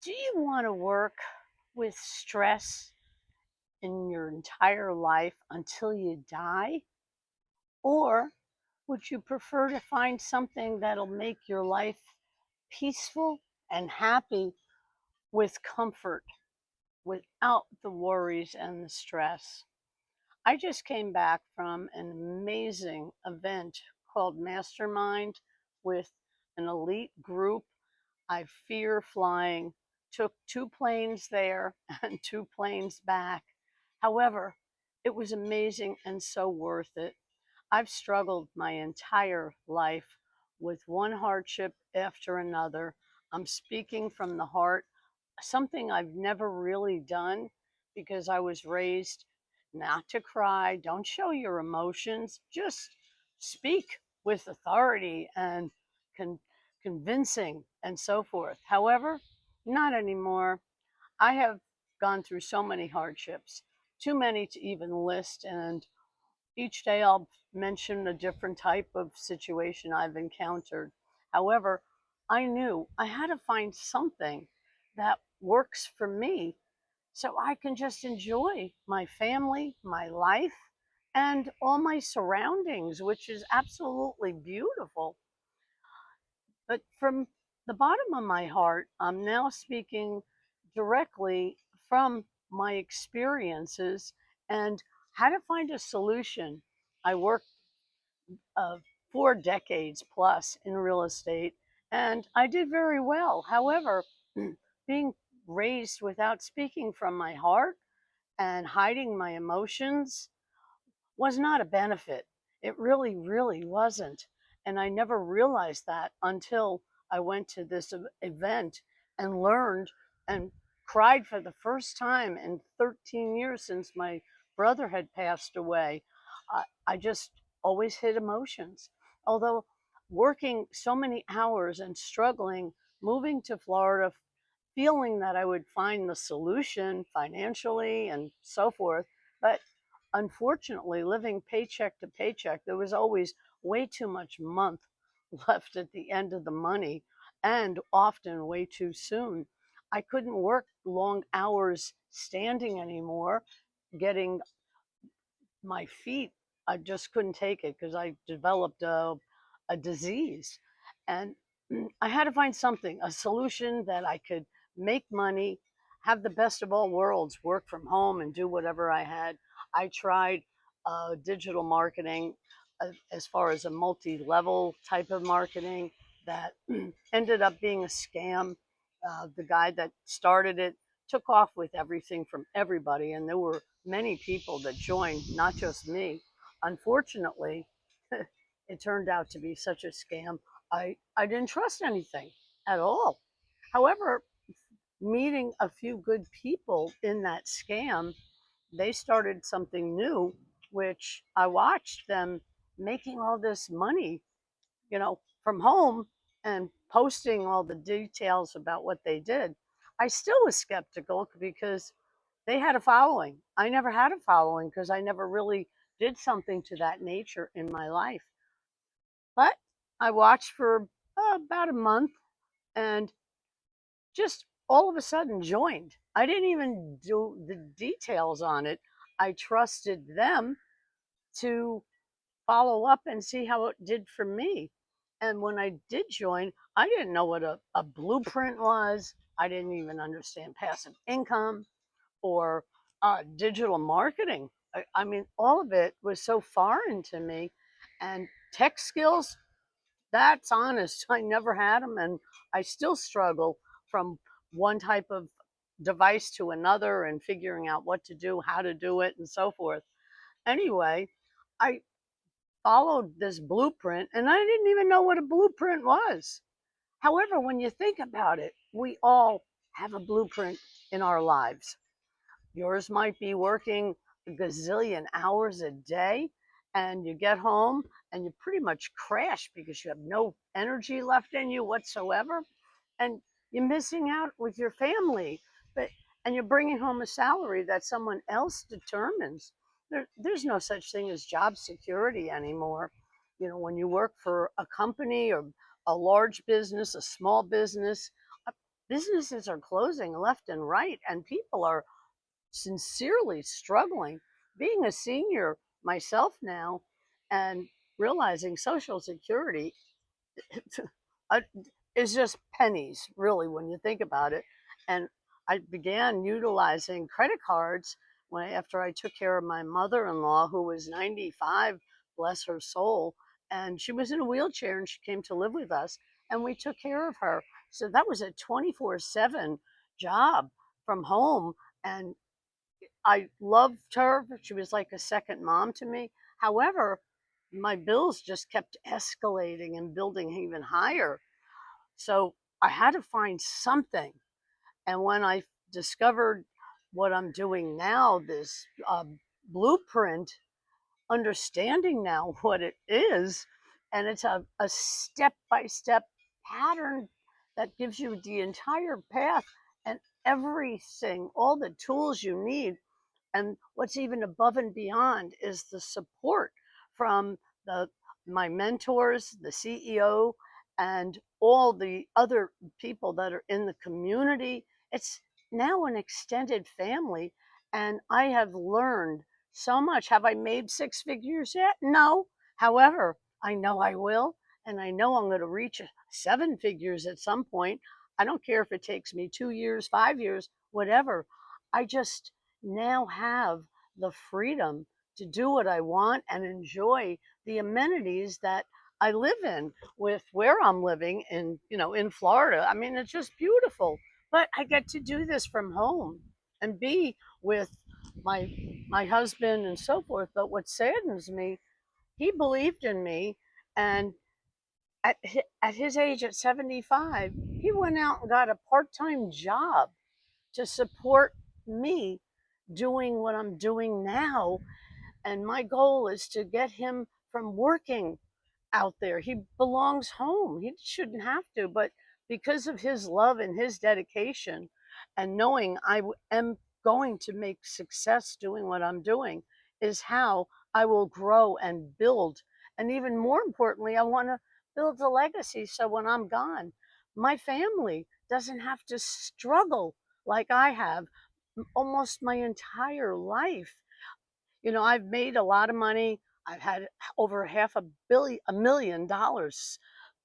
Do you want to work with stress in your entire life until you die? Or would you prefer to find something that'll make your life peaceful and happy with comfort, without the worries and the stress? I just came back from an amazing event called Mastermind with an elite group. I fear flying, took 2 planes there and 2 planes back. However, it was amazing and so worth it. I've struggled my entire life with one hardship after another. I'm speaking from the heart, something I've never really done because I was raised not to cry, don't show your emotions, just speak with authority and con- convincing and so forth. However, not anymore. I have gone through so many hardships, too many to even list, and each day I'll mention a different type of situation I've encountered. However, I knew I had to find something that works for me so I can just enjoy my family, my life, and all my surroundings, which is absolutely beautiful. But from the bottom of my heart, I'm now speaking directly from my experiences and how to find a solution. I worked uh, 4 decades plus in real estate, and I did very well. However, being raised without speaking from my heart and hiding my emotions was not a benefit. It really, really wasn't. And I never realized that until I went to this event and learned and cried for the first time in 13 years since my brother had passed away. I just always hid emotions. Although working so many hours and struggling, moving to Florida, feeling that I would find the solution financially and so forth. But unfortunately, living paycheck to paycheck, there was always way too much month left at the end of the money, and often way too soon. I couldn't work long hours standing anymore, getting my feet. I just couldn't take it because I developed a disease. And I had to find something, a solution that I could make money, have the best of all worlds, work from home and do whatever I had. I tried digital marketing as far as a multi level type of marketing that ended up being a scam. The guy that started it took off with everything from everybody, and there were many people that joined, not just me. Unfortunately, it turned out to be such a scam. I didn't trust anything at all. However, meeting a few good people in that scam, they started something new, which I watched them making all this money, from home and posting all the details about what they did. I still was skeptical because they had a following. I never had a following because I never really did something to that nature in my life. But I watched for about a month and just all of a sudden joined. I didn't even do the details on it. I trusted them to follow up and see how it did for me. And when I did join, I didn't know what a blueprint was. I didn't even understand passive income or digital marketing. I mean, all of it was so foreign to me. And tech skills, that's honest. I never had them, and I still struggle from one type of device to another and figuring out what to do, how to do it, and so forth. Anyway, I followed this blueprint, and I didn't even know what a blueprint was. However, when you think about it, we all have a blueprint in our lives. Yours might be working a gazillion hours a day, and you get home and you pretty much crash because you have no energy left in you whatsoever, and you're missing out with your family. But and you're bringing home a salary that someone else determines. There's no such thing as job security anymore. When you work for a company or a large business, a small business, businesses are closing left and right, and people are sincerely struggling. Being a senior myself now and realizing Social Security uh, is just pennies, really, when you think about it. And I began utilizing credit cards after I took care of my mother-in-law, who was 95, bless her soul, and she was in a wheelchair, and she came to live with us, and we took care of her. So that was a 24/7 job from home, and I loved her. She was like a second mom to me. However, my bills just kept escalating and building even higher. So I had to find something. And when I discovered what I'm doing now, this blueprint, understanding now what it is, and it's a step by step pattern that gives you the entire path and everything, all the tools you need. And what's even above and beyond is the support from the my mentors, the CEO, and all the other people that are in the community. It's now an extended family, and I have learned so much. Have I made six figures yet? No. However, I know I will, and I know I'm going to reach seven figures at some point. I don't care if it takes me 2 years, 5 years, whatever. I just now have the freedom to do what I want and enjoy the amenities that I live in with where I'm living in Florida. I mean, it's just beautiful. But I get to do this from home and be with my my husband and so forth. But what saddens me, he believed in me, and at his age at 75, he went out and got a part-time job to support me doing what I'm doing now. And my goal is to get him from working out there. He belongs home. He shouldn't have to, but because of his love and his dedication, and knowing am going to make success doing what I'm doing, is how I will grow and build. And even more importantly, I want to build a legacy so when I'm gone, my family doesn't have to struggle like I have almost my entire life. I've made a lot of money. I've had over $500 million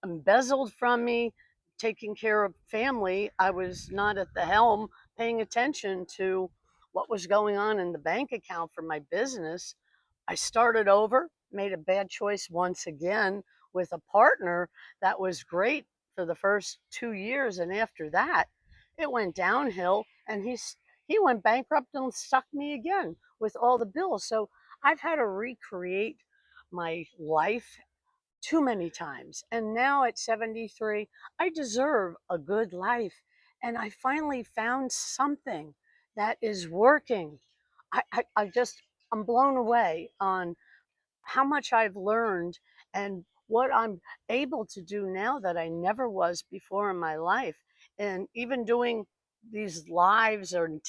embezzled from me, taking care of family. I was not at the helm paying attention to what was going on in the bank account for my business. I started over, made a bad choice once again with a partner that was great for the first 2 years. And after that, it went downhill, and he went bankrupt and stuck me again with all the bills. So I've had to recreate my life too many times. And now at 73, I deserve a good life. And I finally found something that is working. I'm blown away on how much I've learned and what I'm able to do now that I never was before in my life. And even doing these lives and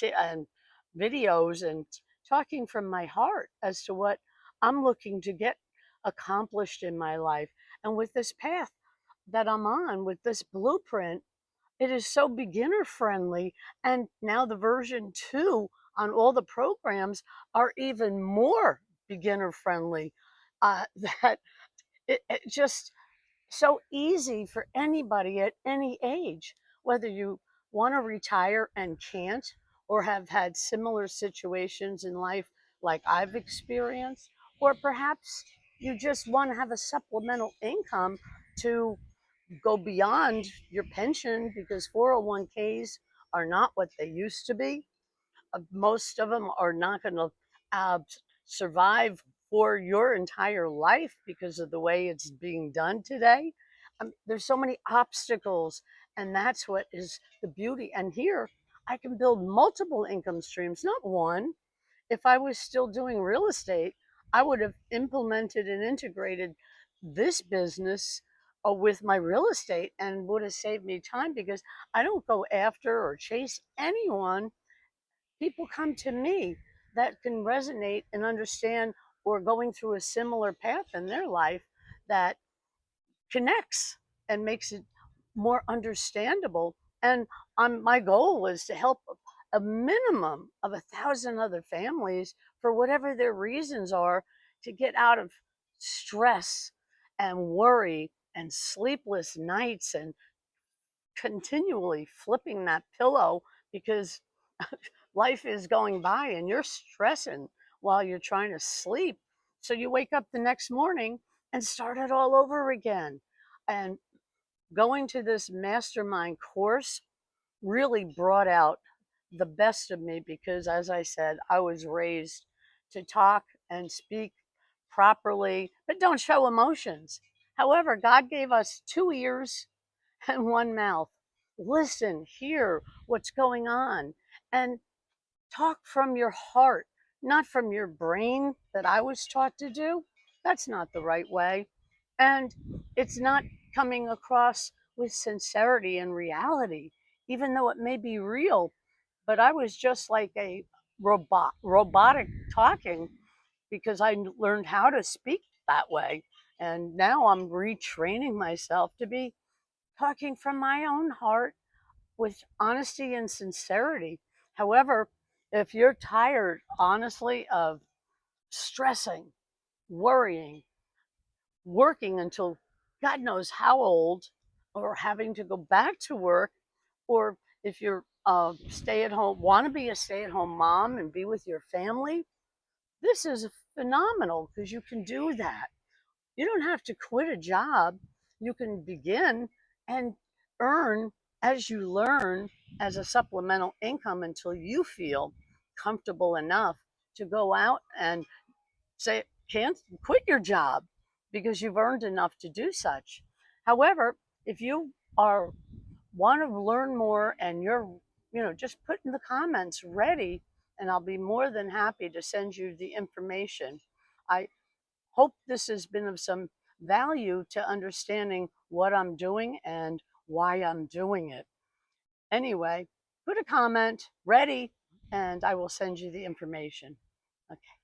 videos and talking from my heart as to what I'm looking to get accomplished in my life. And with this path that I'm on, with this blueprint, it is so beginner friendly. And now the version 2 on all the programs are even more beginner friendly. That it just so easy for anybody at any age, whether you want to retire and can't, or have had similar situations in life like I've experienced, or perhaps you just want to have a supplemental income to go beyond your pension because 401ks are not what they used to be. Most of them are not going to uh, survive for your entire life because of the way it's being done today. There's so many obstacles, and that's what is the beauty. And here, I can build multiple income streams, not one. If I was still doing real estate, I would have implemented and integrated this business with my real estate and would have saved me time because I don't go after or chase anyone. People come to me that can resonate and understand or going through a similar path in their life that connects and makes it more understandable. And my goal was to help a minimum of 1,000 other families for whatever their reasons are to get out of stress and worry and sleepless nights and continually flipping that pillow because life is going by and you're stressing while you're trying to sleep. So you wake up the next morning and start it all over again. And going to this mastermind course really brought out the best of me because, as I said, I was raised to talk and speak properly, but don't show emotions. However, God gave us 2 ears and one mouth. Listen, hear what's going on, and talk from your heart, not from your brain that I was taught to do. That's not the right way. And it's not coming across with sincerity and reality, even though it may be real. But I was just like a robotic talking because I learned how to speak that way. And now I'm retraining myself to be talking from my own heart with honesty and sincerity. However, if you're tired, honestly, of stressing, worrying, working until God knows how old, or having to go back to work, or if you're stay at home, want to be a stay at home mom and be with your family, this is phenomenal because you can do that. You don't have to quit a job. You can begin and earn as you learn as a supplemental income until you feel comfortable enough to go out and say, can't quit your job because you've earned enough to do such. However, if you are want to learn more and you're, just put in the comments ready, and I'll be more than happy to send you the information. I hope this has been of some value to understanding what I'm doing and why I'm doing it. Anyway, put a comment ready and I will send you the information. Okay.